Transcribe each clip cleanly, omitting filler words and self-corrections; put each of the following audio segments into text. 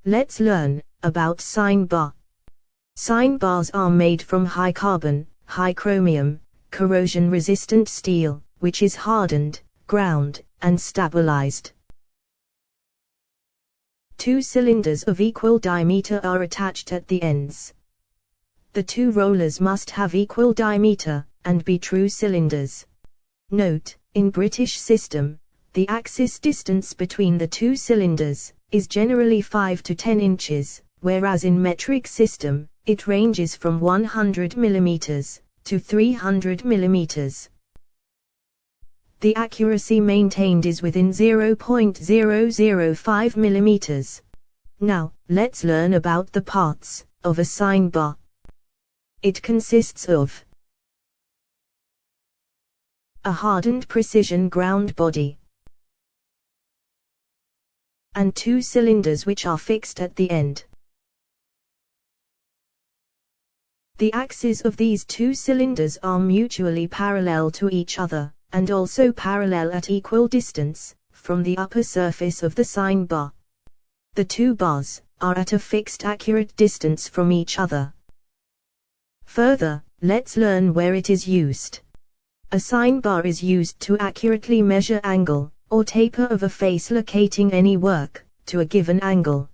let's learn about sine bar. Sine bars are made from high carbon, high chromium, corrosion-resistant steel, which is hardened, ground, and stabilized. Two cylinders of equal diameter are attached at the ends. The two rollers must have equal diameter, and be true cylinders. Note, in British system, the axis distance between the two cylinders is generally 5 to 10 inches, whereas in metric system, it ranges from 100 mm to 300 mm. The accuracy maintained is within 0.005 mm. Now, let's learn about the parts of a sine bar. It consists of a hardened precision ground body and two cylinders which are fixed at the end. The axes of these two cylinders are mutually parallel to each other, and also parallel at equal distance from the upper surface of the sine bar. The two bars are at a fixed accurate distance from each other. Further, let's learn where it is used. A sine bar is used to accurately measure angle or taper of a face locating any work to a given angle.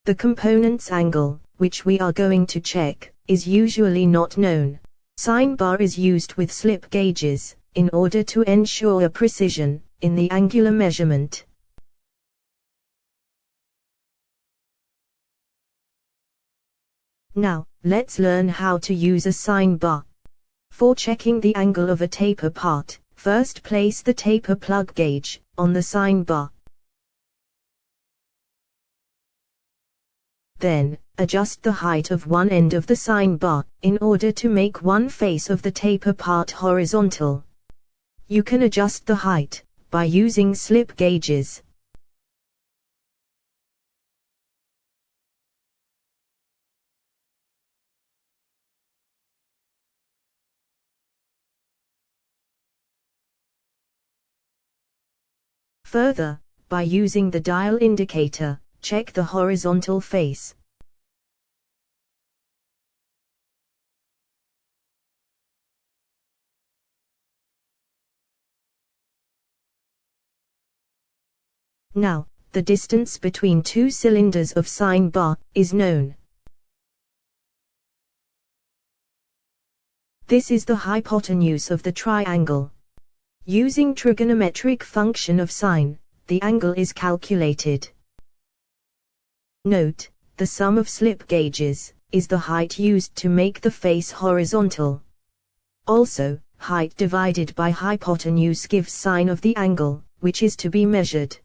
The component's angle, which we are going to check, is usually not known. Sine bar is used with slip gauges in order to ensure precision in the angular measurement. Now, let's learn how to use a sine bar. For checking the angle of a taper part, first place the taper plug gauge on the sine bar. Then, adjust the height of one end of the sine bar in order to make one face of the taper part horizontal. You can adjust the height by using slip gauges. Further, by using the dial indicator, check the horizontal face. Now, the distance between two cylinders of sine bar is known. This is the hypotenuse of the triangle. Using trigonometric function of sine, the angle is calculated. Note, the sum of slip gauges is the height used to make the face horizontal. Also, height divided by hypotenuse gives sine of the angle, which is to be measured.